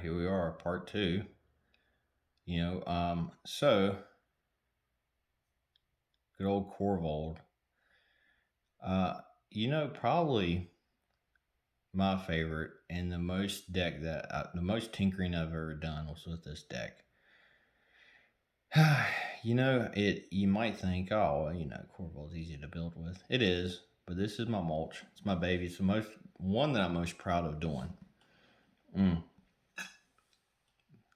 Here we are, part two. So good old Corvold. Uh, probably my favorite and the most tinkering I've ever done was with this deck. It. You might think, oh, Corvold's easy to build with. It is, but this is my mulch. It's my baby. It's the most one that I'm most proud of doing. Mm.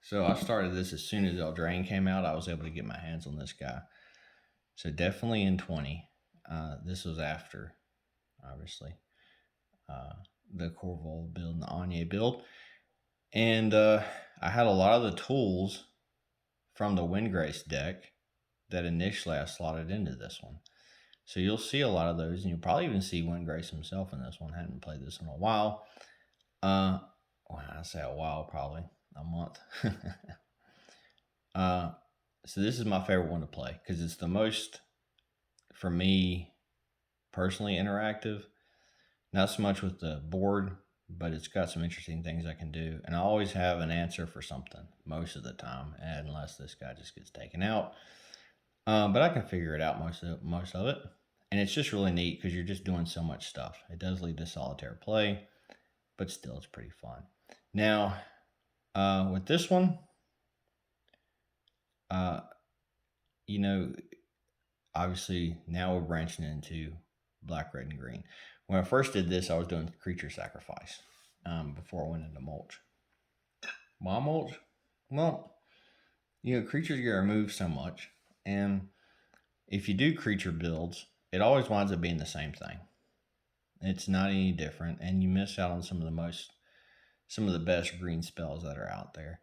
So I started this as soon as Eldraine came out. I was able to get my hands on this guy. So definitely in 20. This was after, obviously, uh, the Corvold build and the Anya build. And I had a lot of the tools from the Windgrace deck that initially I slotted into this one. So you'll see a lot of those, and you'll probably even see Windgrace himself in this one. I hadn't played this in a while. When I say a while, probably a month. So this is my favorite one to play because it's the most, for me personally, interactive. Not so much with the board, but it's got some interesting things I can do. And I always have an answer for something most of the time, unless this guy just gets taken out. But I can figure it out most of it. And it's just really neat because you're just doing so much stuff. It does lead to solitaire play, but still it's pretty fun. Now, with this one, uh, you know, obviously now we're branching into black, red, and green. When I first did this, I was doing creature sacrifice before I went into mulch. Why mulch? Well, creatures get removed so much, and if you do creature builds, it always winds up being the same thing. It's not any different, and you miss out on some of the best green spells that are out there.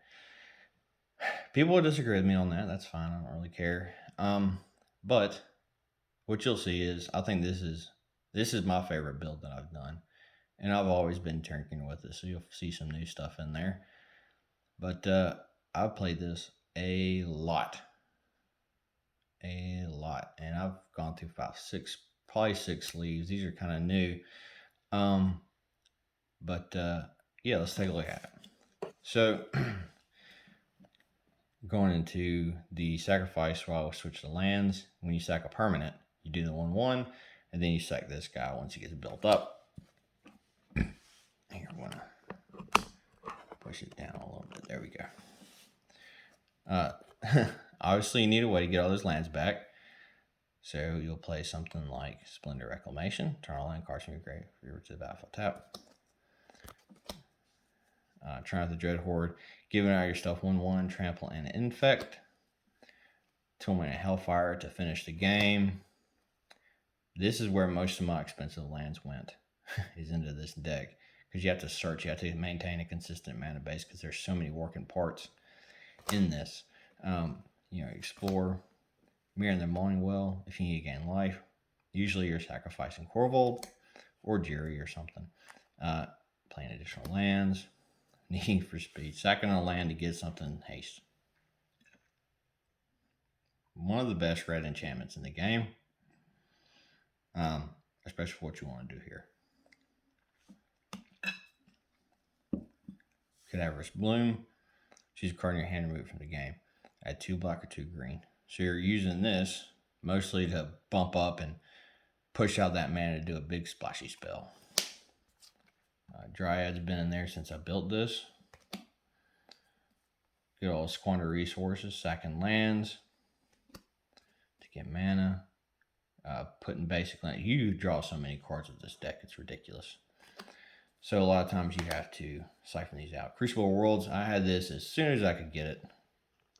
People will disagree with me on that. That's fine. I don't really care. But what you'll see is, I think this is my favorite build that I've done, and I've always been tinkering with it. So you'll see some new stuff in there. But I've played this a lot, and I've gone through about probably six sleeves. These are kind of new. But yeah, let's take a look at it. So going into the sacrifice, where I'll switch the lands. When you sack a permanent, you do the 1/1, and then you sack this guy once he gets built up. Here, I'm gonna push it down a little bit. There we go. Obviously, you need a way to get all those lands back. So you'll play something like Splendor Reclamation, turn all land cards from your grave river to the battlefield tap. Try out the Dread Horde, giving out your stuff 1/1, trample and infect. 2-mana Hellfire to finish the game. This is where most of my expensive lands went, is into this deck. Because you have to search, you have to maintain a consistent mana base because there's so many working parts in this. Explore, Mirror the Moaning Well if you need to gain life. Usually you're sacrificing Corvold or Jiri or something. Playing additional lands. Need for speed. Sacking a land to get something haste. One of the best red enchantments in the game. Especially for what you want to do here. Cadaverous Bloom. Choose a card in your hand and remove it from the game. Add 2 black or 2 green. So you're using this mostly to bump up and push out that mana to do a big splashy spell. Dryad's been in there since I built this. Good old squander resources, sacking lands to get mana. Putting basic land. You draw so many cards with this deck, it's ridiculous. So a lot of times you have to siphon these out. Crucible Worlds, I had this as soon as I could get it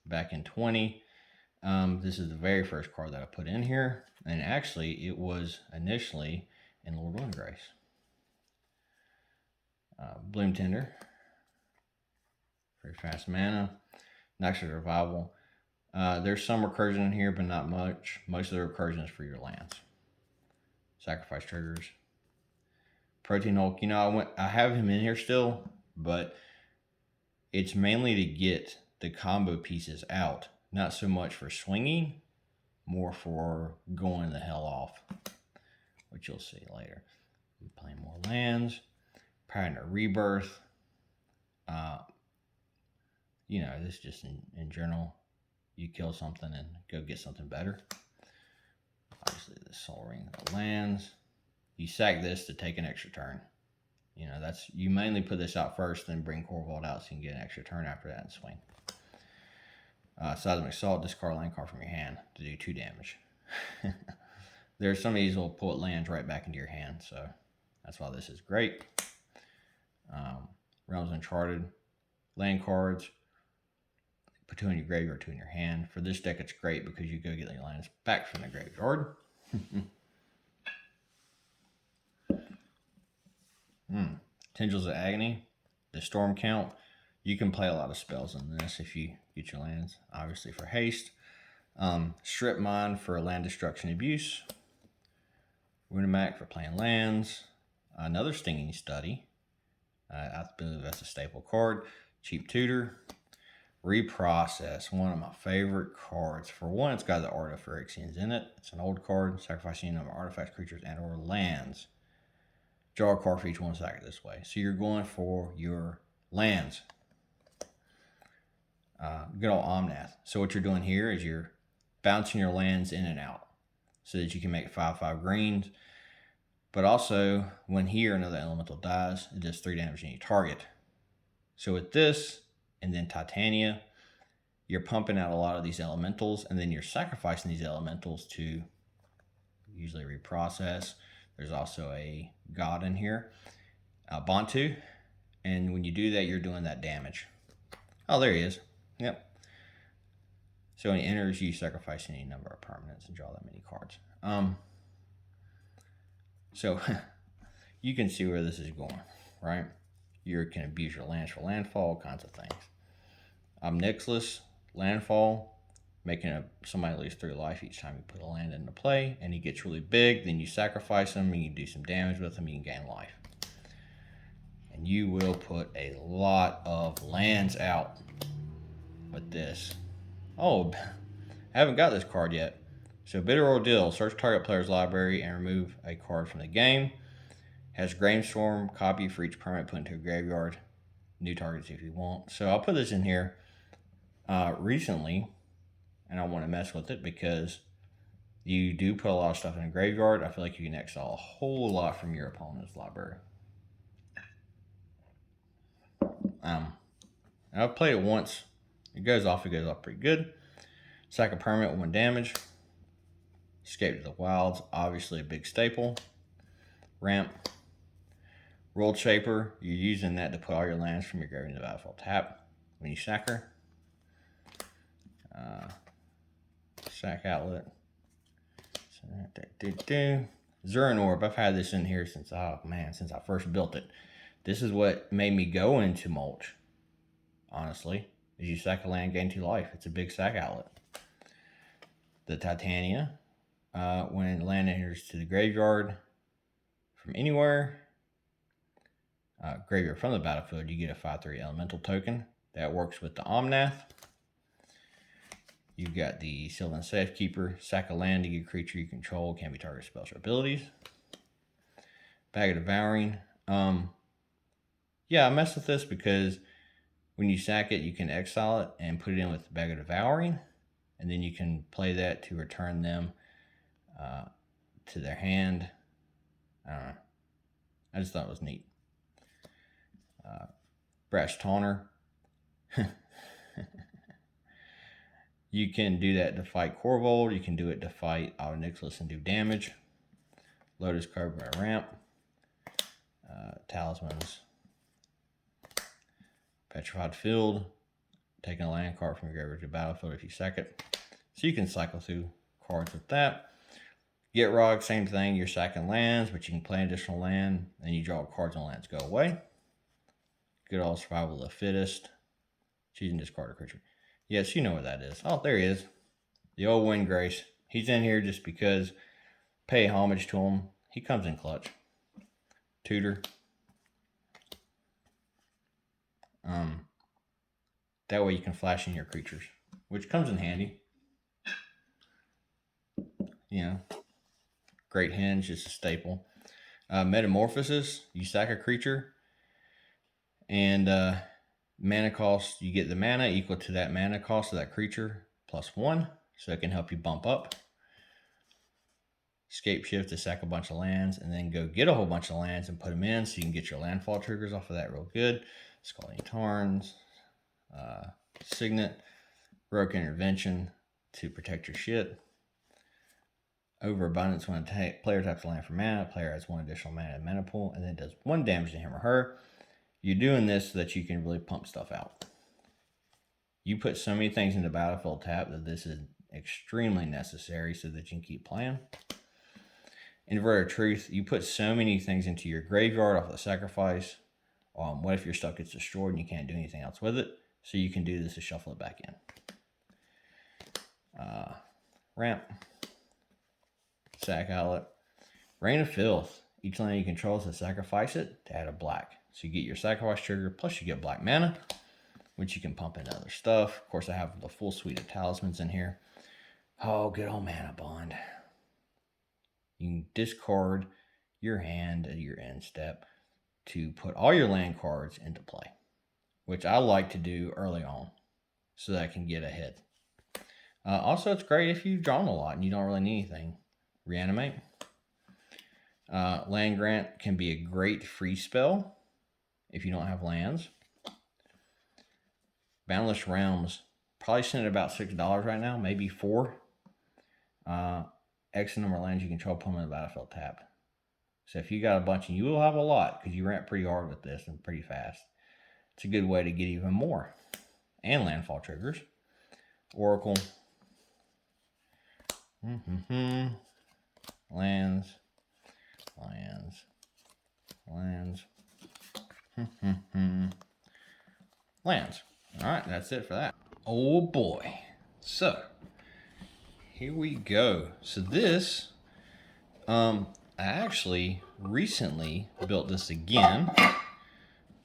back in 20. This is the very first card that I put in here. And actually, it was initially in Lord Windgrace. Bloom Tender. Very fast mana. Nexus Revival. There's some recursion in here, but not much. Most of the recursion is for your lands. Sacrifice triggers. Protein Hulk. I have him in here still, but it's mainly to get the combo pieces out. Not so much for swinging, more for going the hell off, which you'll see later. I'm playing more lands. Pioneer Rebirth. you know, this just in general, you kill something and go get something better. Obviously, the Sol Ring lands. You sack this to take an extra turn. You know, that's, you mainly put this out first, then bring Corvold out so you can get an extra turn after that and swing. Seismic Assault, discard land card from your hand to do 2 damage. There's some of these will pull lands right back into your hand, so that's why this is great. Realms Uncharted, land cards, put 2 in your graveyard, 2 in your hand. For this deck, it's great because you go get your lands back from the graveyard. Tendrils of Agony, the Storm Count. You can play a lot of spells in this if you get your lands, obviously for haste. Strip Mine for land destruction abuse. Runamac for playing lands. Another Stinging Study. I believe that's a staple card. Cheap Tutor. Reprocess, one of my favorite cards. For one, it's got the Art of Phyrexians in it. It's an old card. Sacrificing a number of artifacts, creatures, and or lands. Draw a card for each one, sack it this way. So you're going for your lands. Good old Omnath. So what you're doing here is you're bouncing your lands in and out so that you can make 5/5 greens. But also, when here another elemental dies, it does 3 damage to any target. So with this, and then Titania, you're pumping out a lot of these elementals, and then you're sacrificing these elementals to usually reprocess. There's also a god in here, Bantu, and when you do that, you're doing that damage. Oh, there he is. Yep. So when he enters, you sacrifice any number of permanents and draw that many cards. So you can see where this is going, right? You can abuse your lands for landfall, all kinds of things. Nixilis, landfall, making somebody lose 3 life each time you put a land into play, and he gets really big, then you sacrifice him, and you can do some damage with him, you can gain life. And you will put a lot of lands out with this. Oh, I haven't got this card yet. So Bitter Ordeal, search target player's library and remove a card from the game. Has Gravestorm, copy for each permanent put into a graveyard. New targets if you want. So I'll put this in here recently, and I want to mess with it because you do put a lot of stuff in a graveyard. I feel like you can exile a whole lot from your opponent's library. I've played it once. It goes off pretty good. Sack a permanent with 1 damage. Escape to the Wilds, obviously a big staple. Ramp. World Shaper, you're using that to put all your lands from your graveyard into the battlefield tap when you sack her. Sack Outlet. Zuran Orb, I've had this in here since I first built it. This is what made me go into Mulch, honestly. Is you sack a land, gain 2 life. It's a big sack outlet. The Titania, when land enters to the graveyard from anywhere, graveyard from the battlefield, you get a 5/3 elemental token. That works with the Omnath. You've got the Sylvan Safekeeper, sack a land to get a creature you control, can be target spells or abilities. Bag of Devouring. Yeah, I mess with this because when you sack it, you can exile it and put it in with the Bag of Devouring, and then you can play that to return them to their hand. I don't know. I just thought it was neat. Brash Taunter. You can do that to fight Corvold. You can do it to fight Auto Nixilis and do damage. Lotus Cobra Ramp. Talismans. Petrified Field. Taking a land card from your graveyard to battlefield if you sack it. So you can cycle through cards with that. Gitrog, same thing. You're sacking lands, but you can play an additional land, and you draw cards and lands go away. Good old Survival of the Fittest. Choose and discard a creature. Yes, you know what that is. Oh, there he is. The old Windgrace. He's in here just because pay homage to him. He comes in clutch. Tutor. That way you can flash in your creatures, which comes in handy. You know, Great Hinge is a staple. Metamorphosis. You sack a creature, and Mana cost, you get the mana equal to that mana cost of that creature +1, so it can help you bump up. Scape shift to sack a bunch of lands, and then go get a whole bunch of lands and put them in, so you can get your landfall triggers off of that real good. Scalding Tarns, Signet, Heroic Intervention to protect your shit. Overabundance, when a player taps a land for mana, player has 1 additional mana in mana pool, and then does 1 damage to him or her. You're doing this so that you can really pump stuff out. You put so many things into battlefield tap that this is extremely necessary so that you can keep playing. Inverted Truth, you put so many things into your graveyard off the sacrifice. What if your stuff gets destroyed and you can't do anything else with it? So you can do this to shuffle it back in. Ramp. Sack Outlet. Rain of Filth. Each land you control is to sacrifice it to add a black. So you get your sacrifice trigger, plus you get black mana, which you can pump into other stuff. Of course, I have the full suite of talismans in here. Oh, good old Mana Bond. You can discard your hand at your end step to put all your land cards into play, which I like to do early on so that I can get ahead. Also, it's great if you've drawn a lot and you don't really need anything. Reanimate. Land Grant can be a great free spell if you don't have lands. Boundless Realms, probably sitting at about $6 right now, maybe $4. X number of lands you control, put them in the battlefield tap. So if you got a bunch, and you will have a lot because you ramp pretty hard with this and pretty fast, it's a good way to get even more. And landfall triggers. Oracle. Lands. Lands. All right, that's it for that. Oh boy. So, here we go. So this, I actually recently built this again.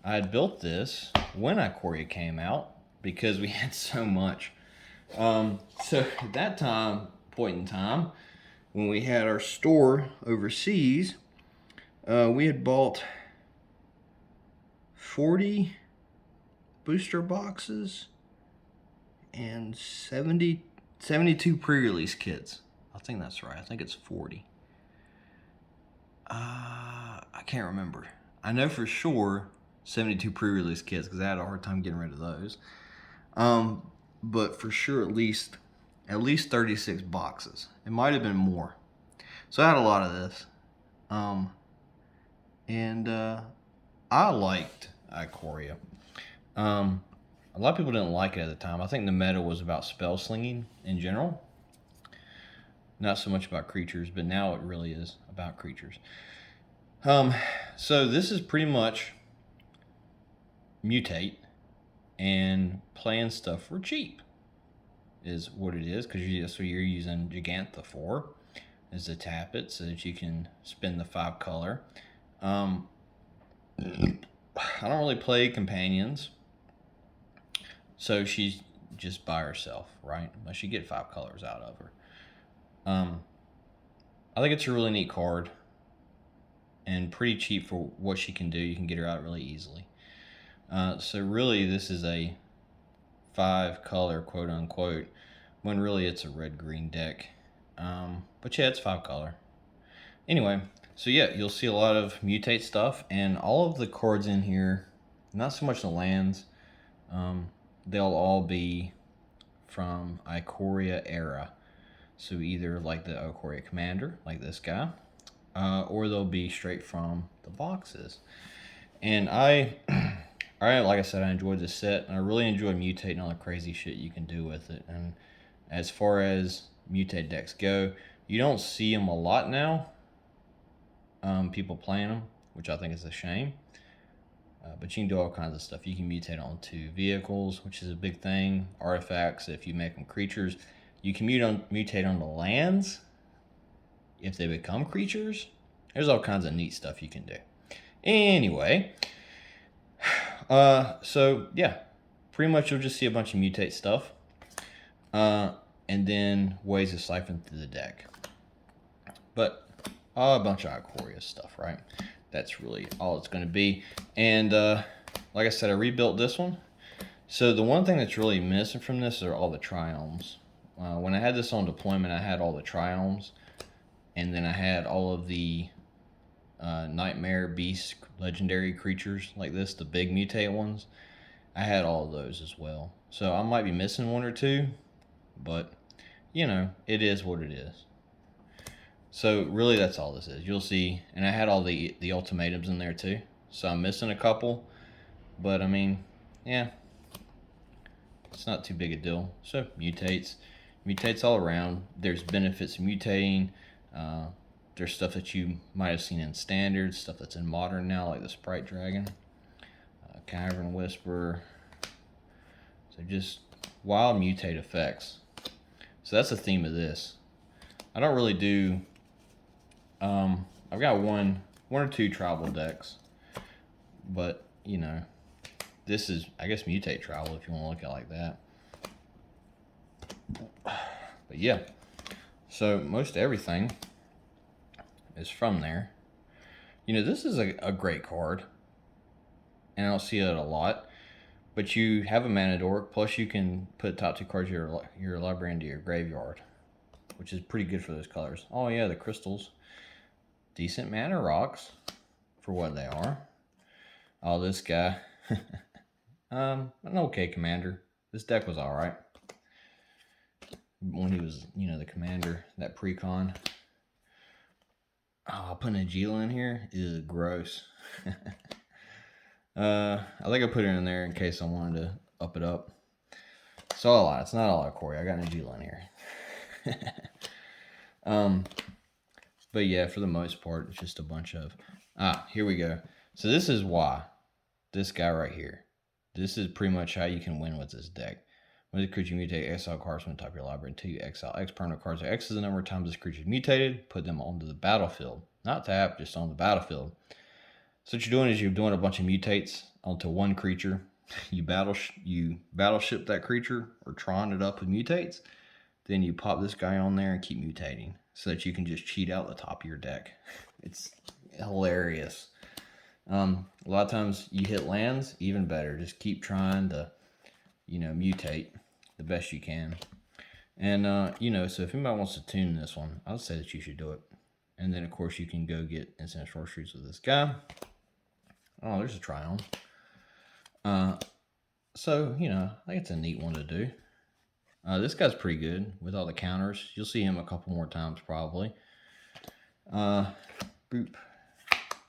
I had built this when Ikoria came out because we had so much. So at that point in time, when we had our store overseas, we had bought 40 booster boxes and 72 pre-release kits. I think that's right. I think it's 40. I can't remember. I know for sure 72 pre-release kits because I had a hard time getting rid of those. But for sure at least 36 boxes. It might have been more. So I had a lot of this. I liked Ikoria. A lot of people didn't like it at the time. I think the meta was about spell slinging in general. Not so much about creatures, but now it really is about creatures. So this is pretty much mutate and playing stuff for cheap is what it is, because that's what you're using Gigantha for, is to tap it so that you can spend the 5 color. I don't really play companions, so she's just by herself, right? Unless you get 5 colors out of her. I think it's a really neat card and pretty cheap for what she can do. You can get her out really easily. So really this is a 5 color quote unquote, when really it's a red-green deck. But yeah, it's 5 color. Anyway, so yeah, you'll see a lot of mutate stuff, and all of the cards in here, not so much the lands, they'll all be from Ikoria era. So either like the Ikoria Commander, like this guy, or they'll be straight from the boxes. And I like I said, I enjoyed this set, and I really enjoyed mutating all the crazy shit you can do with it. And as far as mutate decks go, you don't see them a lot now. People playing them, which I think is a shame. But you can do all kinds of stuff. You can mutate onto vehicles, which is a big thing. Artifacts, if you make them creatures. You can mutate on the lands if they become creatures. There's all kinds of neat stuff you can do. Anyway, so yeah, pretty much you'll just see a bunch of mutate stuff, and then ways to siphon through the deck. But a bunch of Ikoria stuff, right? That's really all it's going to be. And like I said, I rebuilt this one. So the one thing that's really missing from this are all the triomes. When I had this on deployment, I had all the triomes, and then I had all of the nightmare beast legendary creatures like this, the big mutate ones. I had all of those as well. So I might be missing one or two, but you know, it is what it is. So really, that's all this is. You'll see, and I had all the ultimatums in there too. So I'm missing a couple, but I mean, yeah, it's not too big a deal. So mutates all around. There's benefits of mutating. There's stuff that you might have seen in standard, stuff that's in modern now, like the Sprite Dragon, Cavern Whisper. So just wild mutate effects. So that's the theme of this. I don't really do. I've got one or two tribal decks, but you know, this is, I guess, mutate tribal if you want to look at it like that. But yeah, so most everything is from there. You know, this is a great card, and I don't see it a lot. But you have a mana dork, plus you can put top two cards of your library into your graveyard, which is pretty good for those colors. Oh yeah, the crystals. Decent mana rocks for what they are. Oh, this guy. An okay commander. This deck was alright. When he was, you know, the commander, that precon. Oh, putting a Gila in here is gross. I think I put it in there in case I wanted to up it up. It's not a lot. It's not a lot, Corey. I got Najila in here. But yeah, for the most part, it's just a bunch of... here we go. So this is why. This guy right here. This is pretty much how you can win with this deck. When this creature mutate, exile cards from the top of your library until you exile X permanent cards. X is the number of times this creature is mutated. Put them onto the battlefield. Not tap, just on the battlefield. So what you're doing is you're doing a bunch of mutates onto one creature. You battleship that creature or Tron it up with mutates. Then you pop this guy on there and keep mutating so that you can just cheat out the top of your deck. It's hilarious. A lot of times you hit lands, even better. Just keep trying to, you know, mutate the best you can. And, you know, so if anybody wants to tune this one, I would say that you should do it. And then, of course, you can go get instant sorceries with this guy. Oh, there's a Triumph. So, you know, I think it's a neat one to do. This guy's pretty good with all the counters. You'll see him a couple more times probably. Boop.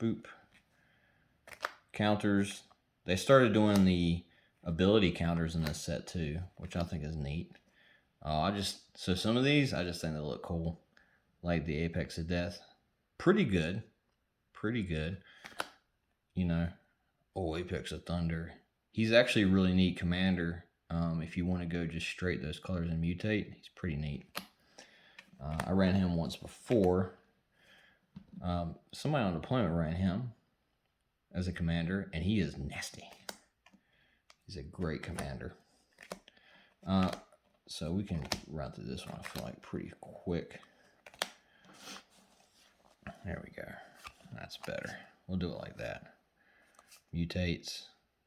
Boop. Counters. They started doing the ability counters in this set too, which I think is neat. So some of these, I just think they look cool. Like the Apex of Death. Pretty good. Pretty good. You know. Oh, Apex of Thunder. He's actually a really neat commander. If you want to go just straight those colors and mutate, he's pretty neat. I ran him once before. Somebody on deployment ran him as a commander, and he is nasty. He's a great commander. So we can run through this one, I feel like, pretty quick. There we go. That's better. We'll do it like that. Mutates.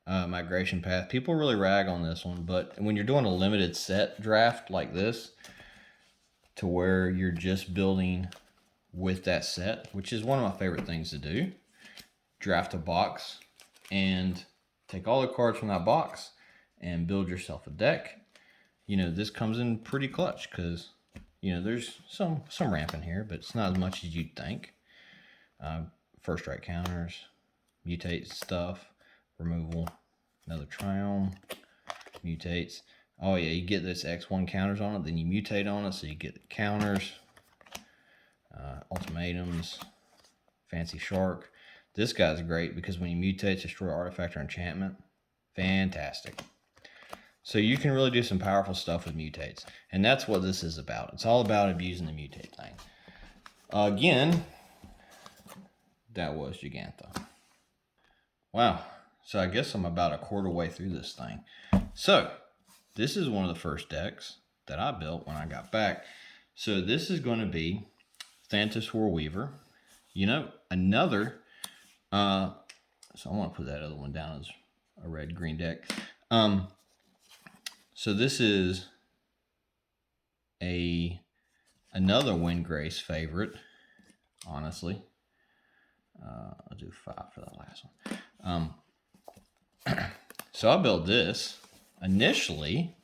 Migration Path. People really rag on this one, but when you're doing a limited set draft like this, to where you're just building with that set, which is one of my favorite things to do, draft a box and take all the cards from that box and build yourself a deck. You know, this comes in pretty clutch because, you know, there's some ramp in here, but it's not as much as you'd think. First strike counters, mutate stuff, removal, another Triumph, mutates. Oh yeah, you get this X1 counters on it, then you mutate on it, so you get counters, ultimatums, Fancy Shark. This guy's great because when you mutate, destroy artifact or enchantment. Fantastic. So you can really do some powerful stuff with mutates, and that's what this is about. It's all about abusing the mutate thing. Again, that was Gigantha. Wow. So I guess I'm about a quarter way through this thing. So this is one of the first decks that I built when I got back. So this is going to be Thantis Warweaver. You know, another... so I want to put that other one down as a red-green deck. So this is another Windgrace favorite, honestly. I'll do 5 for the last one. So I built this initially.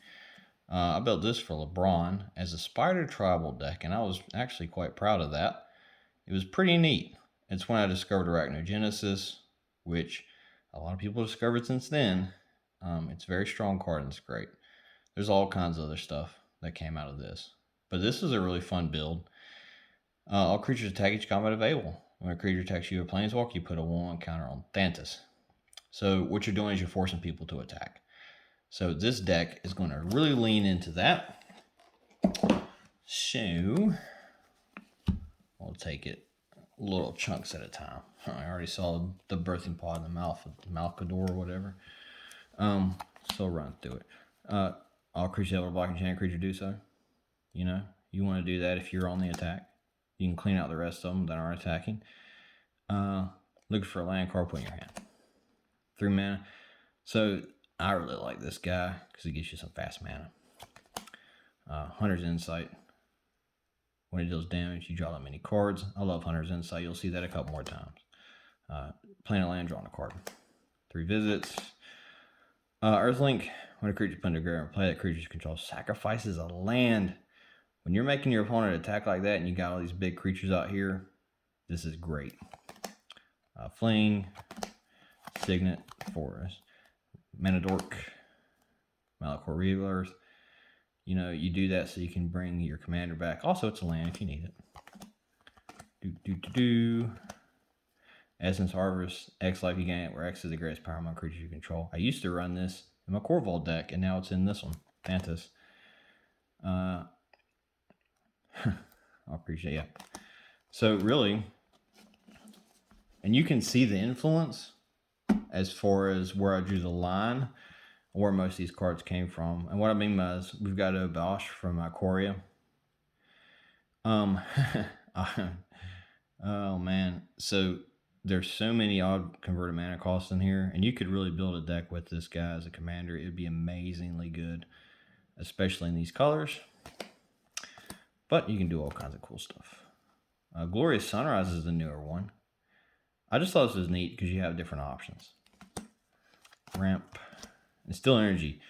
I built this for LeBron as a Spider Tribal deck, and I was actually quite proud of that. It was pretty neat. It's when I discovered Arachnogenesis, which a lot of people discovered since then. It's a very strong card and it's great. There's all kinds of other stuff that came out of this. But this is a really fun build. All creatures attack each combat available. When a creature attacks you or Planeswalker, you put a 1/1 counter on Thantis. So what you're doing is you're forcing people to attack. So this deck is going to really lean into that. So we'll take it little chunks at a time. I already saw the birthing pod in the mouth of Malkador or whatever. So run through it. All creatures able to block and enchant creature do so. You know, you want to do that if you're on the attack. You can clean out the rest of them that aren't attacking. Look for a land card, put in your hand. 3 mana. So I really like this guy because it gives you some fast mana. Hunter's Insight. When it deals damage, you draw that many cards. I love Hunter's Insight. You'll see that a couple more times. Playing a land, drawing a card. 3 visits. Earthlink. When a creature put into graveyard, play that creature's control sacrifices a land. When you're making your opponent attack like that and you got all these big creatures out here, this is great. Fling. Signet. Forest. Manadork. Malachor Rebirth. You know, you do that so you can bring your commander back. Also, it's a land if you need it. Essence Harvest. X life you gain it, where X is the greatest power among creatures you control. I used to run this in my Corval deck, and now it's in this one. Thantis. I appreciate it. So really, and you can see the influence as far as where I drew the line, where most of these cards came from. And what I mean by is we've got Obosh from Ikoria. Oh man. So there's so many odd converted mana costs in here, and you could really build a deck with this guy as a commander. It would be amazingly good, especially in these colors. But you can do all kinds of cool stuff. Glorious Sunrise is the newer one. I just thought this was neat because you have different options. Ramp. Instill Energy.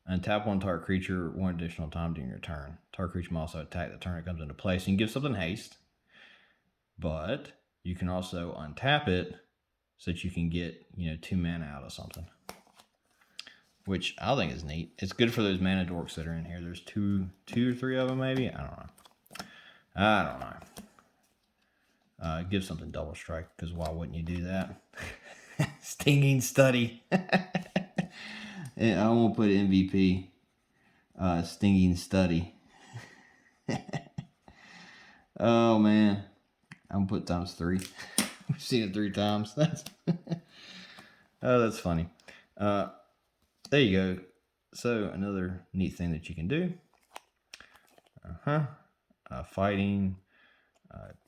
Untap 1 target creature 1 additional time during your turn. Target creature may also attack the turn it comes into play. So you can give something haste. But you can also untap it so that you can get, 2 mana out of something. Which I think is neat. It's good for those mana dorks that are in here. There's two or three of them maybe. I don't know. Give something double strike, because why wouldn't you do that? Stinging Study. I won't put MVP. Stinging Study. Oh man, I'm gonna put ×3. We've seen it 3 times. That's funny. There you go. So another neat thing that you can do. Fighting.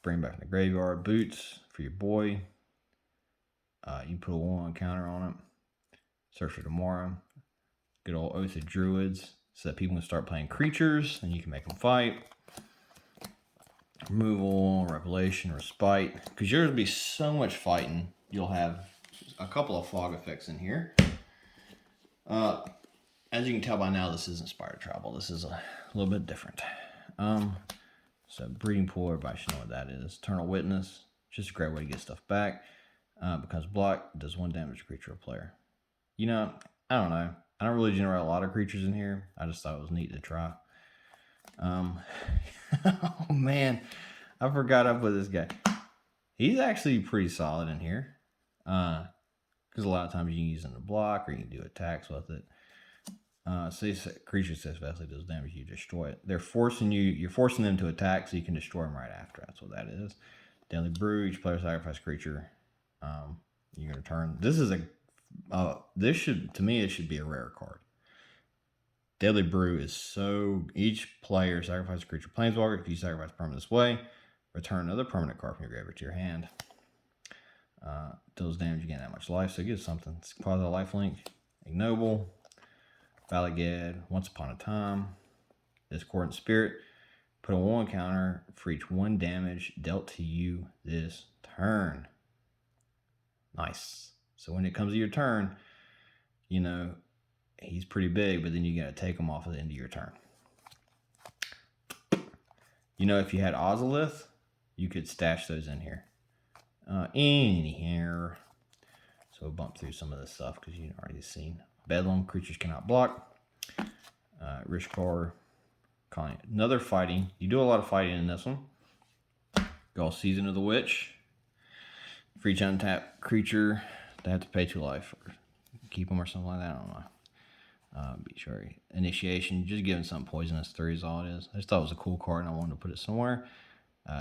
Bring back from the graveyard. Boots for your boy. You put a 1/1 counter on it. Search for tomorrow. Good old Oath of Druids, so that people can start playing creatures and you can make them fight. Removal, Revelation, Respite. Because yours will be so much fighting. You'll have a couple of fog effects in here. As you can tell by now, this isn't Spider Tribal. This is a little bit different. So Breeding Pool, everybody should know what that is. Eternal Witness, just a great way to get stuff back. Becomes blocked, does 1 damage to creature or player. I don't know. I don't really generate a lot of creatures in here. I just thought it was neat to try. Oh man, I forgot I put this guy. He's actually pretty solid in here. Because a lot of times you can use him to block or you can do attacks with it. Say creature successfully does damage, you destroy it. You're forcing them to attack so you can destroy them right after. That's what that is. Daily Brew, each player sacrifice creature. You're gonna turn. This is to me it should be a rare card. Daily Brew is each player sacrifices a creature planeswalker. If you sacrifice a permanent this way, return another permanent card from your graveyard to your hand. Deals damage, you gain that much life, so it gives something. It's quasi lifelink. Ignoble. Valagad, Once Upon a Time, Discordant Spirit. Put a 1 counter for each 1 damage dealt to you this turn. Nice. So when it comes to your turn, you know, he's pretty big, but then you got to take him off at the end of your turn. You know, if you had Ozolith, you could stash those in here. So we'll bump through some of this stuff because you've already seen. Bedlam, creatures cannot block. Rishkar, another fighting. You do a lot of fighting in this one. Go Season of the Witch. For each untapped creature, they have to pay 2 life or keep them or something like that. I don't know. Be sure. Initiation, just giving something poisonous 3 is all it is. I just thought it was a cool card and I wanted to put it somewhere.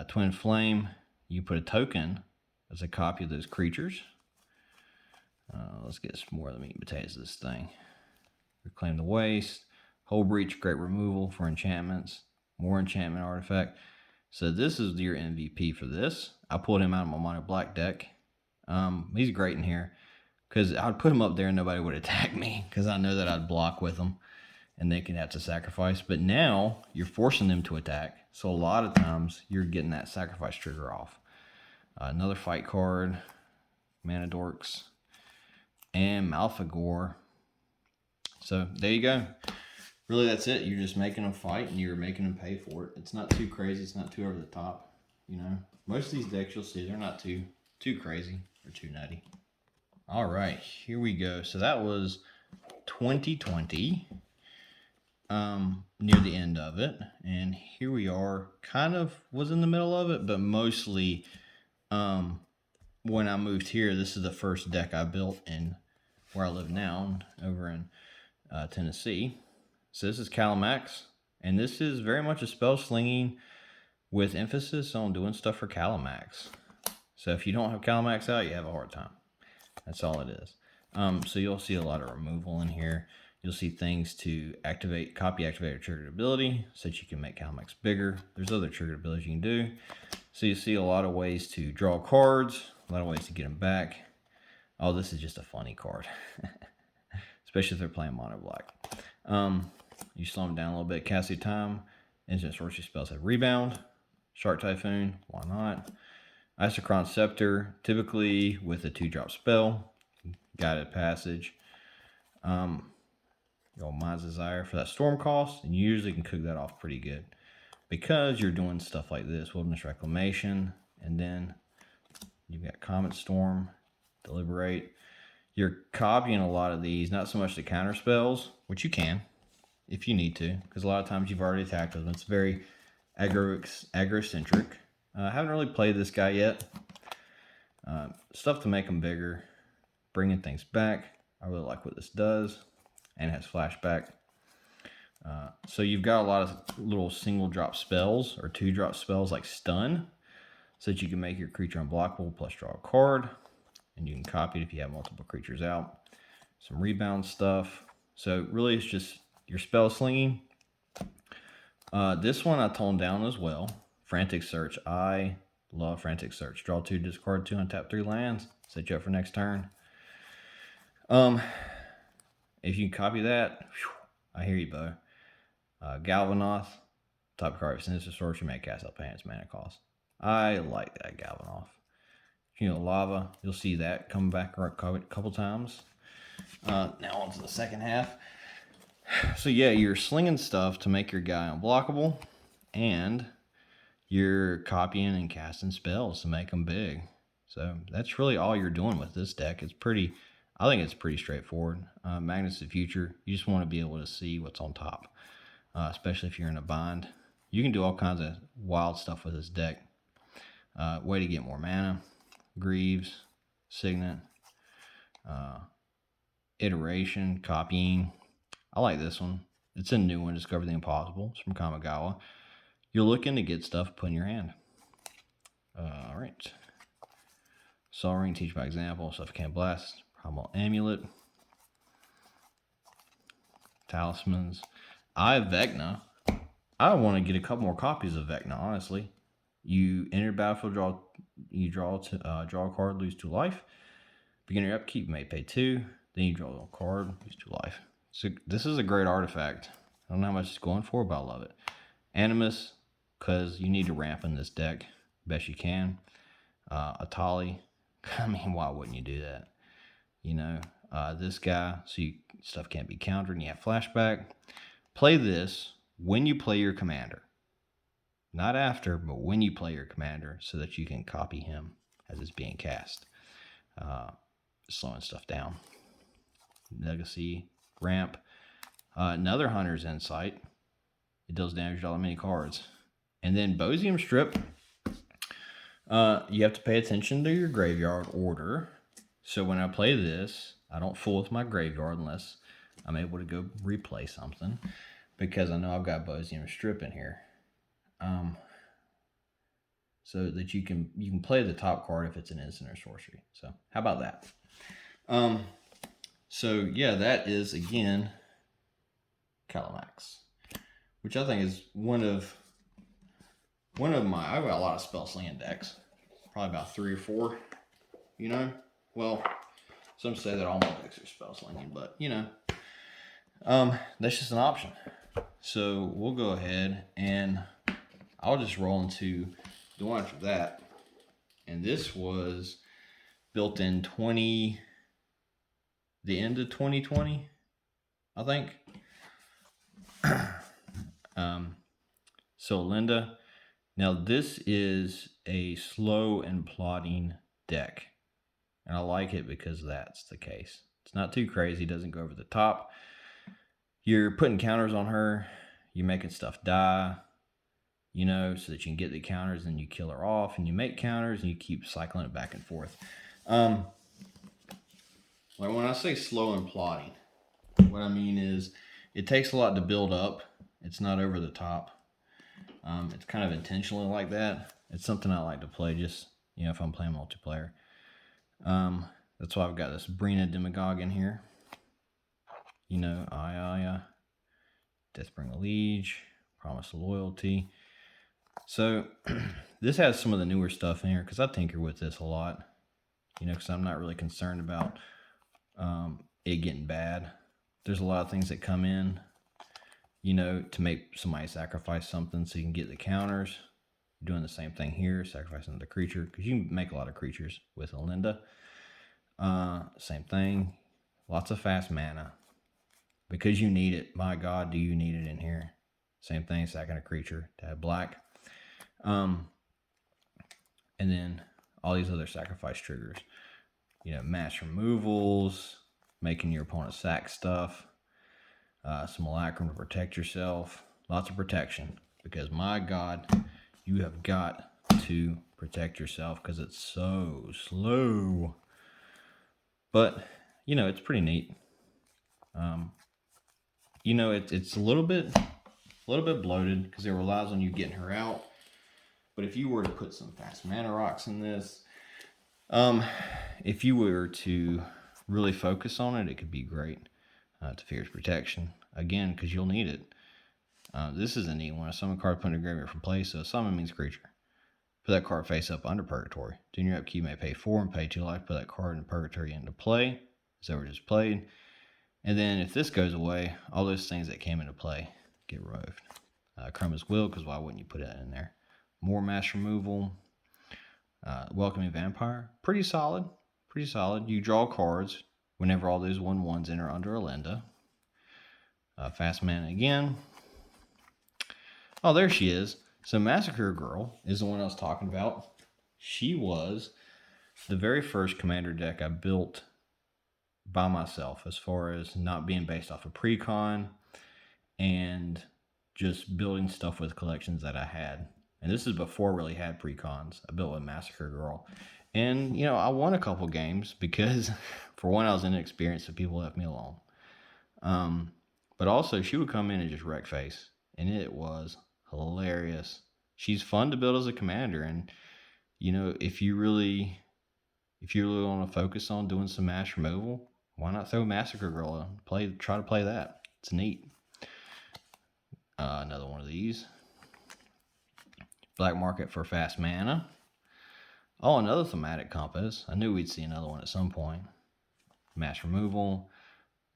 Twin Flame, you put a token as a copy of those creatures. Let's get some more of the meat and potatoes of this thing. Reclaim the Waste. Hull Breach, great removal for enchantments. More enchantment artifact. So this is your MVP for this. I pulled him out of my mono black deck. He's great in here because I'd put him up there and nobody would attack me because I know that I'd block with them and they can have to sacrifice. But now you're forcing them to attack. So a lot of times you're getting that sacrifice trigger off. Another fight card, Mana Dorks, and Malfagor. So there you go. Really, that's it. You're just making them fight and you're making them pay for it. It's not too crazy. It's not too over the top. You know, most of these decks you'll see, they're not too crazy or too nutty. All right, here we go. So that was 2020, near the end of it. And here we are, kind of was in the middle of it, but mostly when I moved here, this is the first deck I built in where I live now, over in Tennessee. So this is Kalamax, and this is very much a spell slinging with emphasis on doing stuff for Kalamax. So if you don't have Kalamax out, you have a hard time. That's all it is. So you'll see a lot of removal in here. You'll see things to activate, copy, activate, or triggered ability so that you can make Kalamax bigger. There's other triggered abilities you can do. So you see a lot of ways to draw cards, a lot of ways to get them back. Oh, this is just a funny card. Especially if they're playing mono black. You slow them down a little bit. Cassie Time. Instant sorcery spells have rebound. Shark Typhoon. Why not? Isochron Scepter. Typically with a 2-drop spell. Guided Passage. Your Mind's Desire for that storm cost. And you usually can cook that off pretty good. Because you're doing stuff like this. Wilderness Reclamation. And then you've got Comet Storm. Deliberate. You're copying a lot of these, not so much the counter spells, which you can, if you need to, because a lot of times you've already attacked with them. It's very aggro-centric. I haven't really played this guy yet. Stuff to make them bigger, bringing things back. I really like what this does, and it has flashback. So you've got a lot of little single-drop spells, or 2-drop spells like Stun, so that you can make your creature unblockable plus draw a card. And you can copy it if you have multiple creatures out. Some rebound stuff. So really it's just your spell slinging. This one I toned down as well. Frantic Search. I love Frantic Search. Draw 2, discard 2, untap 3 lands. Set you up for next turn. If you can copy that, whew, I hear you, Bo. Galvanoth. Top card of Sinister Sorcery. May cast up Pants mana cost. I like that Galvanoth. Lava, you'll see that come back a couple times. Now on to the second half. So yeah, you're slinging stuff to make your guy unblockable, and you're copying and casting spells to make them big. So that's really all you're doing with this deck. I think it's pretty straightforward. Magnets of the Future, you just want to be able to see what's on top, especially if you're in a bind. You can do all kinds of wild stuff with this deck. Way to get more mana. Greaves, Signet, Iteration, Copying. I like this one. It's a new one, Discover the Impossible. It's from Kamigawa. You're looking to get stuff put in your hand. All right. Sol Ring, Teach by Example, Suffocant Blast, Primal Amulet, Talismans. I have Vecna. I want to get a couple more copies of Vecna, honestly. You enter battlefield, draw a card, lose 2 life. Beginner upkeep, you may pay 2. Then you draw a card, lose 2 life. So this is a great artifact. I don't know how much it's going for, but I love it. Animus, because you need to ramp in this deck best you can. Atali, I mean, why wouldn't you do that? You know, this guy, so stuff can't be countered and you have flashback. Play this when you play your commander. Not after, but when you play your commander, so that you can copy him as it's being cast. Slowing stuff down. Legacy, ramp. Another Hunter's Insight. It deals damage to all many cards. And then Bosium Strip. You have to pay attention to your graveyard order. So when I play this, I don't fool with my graveyard unless I'm able to go replay something, because I know I've got Bosium Strip in here. So that you can play the top card if it's an instant or sorcery. So how about that? So yeah, that is again Kalamax, which I think is one of my. I've got a lot of spell slinging decks, probably about 3 or 4. You know, well, some say that all my decks are spell slinging, but you know, that's just an option. So we'll go ahead and I'll just roll into the one after that. And this was built in the end of 2020, I think. So Linda, now this is a slow and plotting deck. And I like it because that's the case. It's not too crazy, doesn't go over the top. You're putting counters on her, you're making stuff die, you know, so that you can get the counters and you kill her off, and you make counters and you keep cycling it back and forth. Like when I say slow and plotting, what I mean is it takes a lot to build up. It's not over the top. It's kind of intentionally like that. It's something I like to play, just, you know, if I'm playing multiplayer. That's why I've got this Brina Demagogue in here. You know, Aya, Deathbringer Liege, Promise of Loyalty. So this has some of the newer stuff in here because I tinker with this a lot. You know, because I'm not really concerned about it getting bad. There's a lot of things that come in, you know, to make somebody sacrifice something so you can get the counters. Doing the same thing here, sacrificing the creature, because you can make a lot of creatures with Olinda. Same thing, lots of fast mana, because you need it. My God, do you need it in here? Same thing, sacking a creature to have black. And then all these other sacrifice triggers, you know, mass removals, making your opponent sack stuff, some Malacrum to protect yourself, lots of protection, because my God, you have got to protect yourself because it's so slow. But, you know, it's pretty neat. You know, it's a little bit bloated because it relies on you getting her out. But if you were to put some fast mana rocks in this, if you were to really focus on it, it could be great. To Fierce Protection, again, because you'll need it. This is a neat one. A summon card put in a graveyard from play, so summon means creature. Put that card face up under Purgatory. During your upkeep, you may pay 4 and pay 2 life. Put that card in Purgatory into play. So we're just played. And then if this goes away, all those things that came into play get removed. Chroma's Will, because why wouldn't you put it in there? More mass removal. Welcoming Vampire. Pretty solid. Pretty solid. You draw cards whenever all those 1/1s enter under Olinda. Fast mana again. Oh, there she is. So Massacre Girl is the one I was talking about. She was the very first commander deck I built by myself, as far as not being based off of precon and just building stuff with collections that I had. And this is before I really had precons. I built with Massacre Girl. And, you know, I won a couple games because, for one, I was inexperienced, so people left me alone. But also, she would come in and just wreck face. And it was hilarious. She's fun to build as a commander. And, you know, if you really want to focus on doing some mass removal, why not throw Massacre Girl on? Try to play that. It's neat. Another one of these. Black Market for fast mana. Oh, another Thematic Compass. I knew we'd see another one at some point. Mass removal.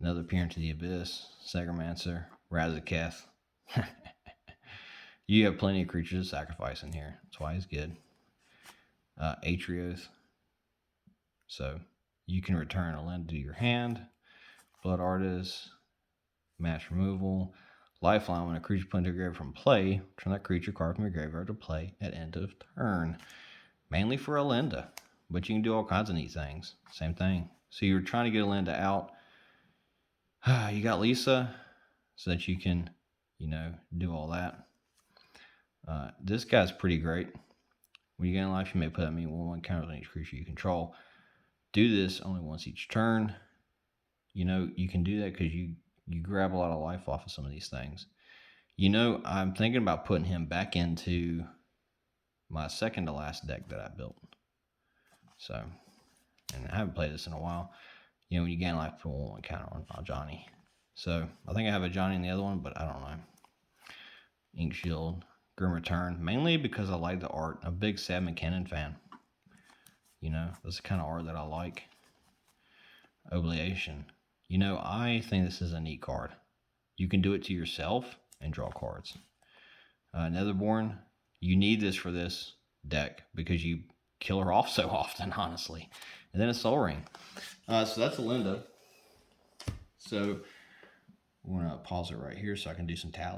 Another Peer into the Abyss, Sagromancer, Razaketh. You have plenty of creatures to sacrifice in here. That's why he's good. Atrioth. So you can return a land to your hand. Blood Artist. Match removal. Lifeline. When a creature put into your graveyard from play, turn that creature card from your graveyard to play at end of turn. Mainly for Alinda. But you can do all kinds of neat things. Same thing. So you're trying to get Alinda out. You got Lisa so that you can, do all that. This guy's pretty great. When you gain life, you may put that 1/1 counters on each creature you control. Do this only once each turn. You can do that because you grab a lot of life off of some of these things. I'm thinking about putting him back into my second to last deck that I built. So, and I haven't played this in a while. When you gain life, put 1/1 counter on Johnny. So, I think I have a Johnny in the other one, but I don't know. Ink Shield, Grim Return, mainly because I like the art. I'm a big Sad McKinnon fan. That's the kind of art that I like. Obliation. I think this is a neat card. You can do it to yourself and draw cards. Netherborn, you need this for this deck because you kill her off so often, honestly. And then a Soul Ring. So that's Alinda. So we're going to pause it right here so I can do some tally.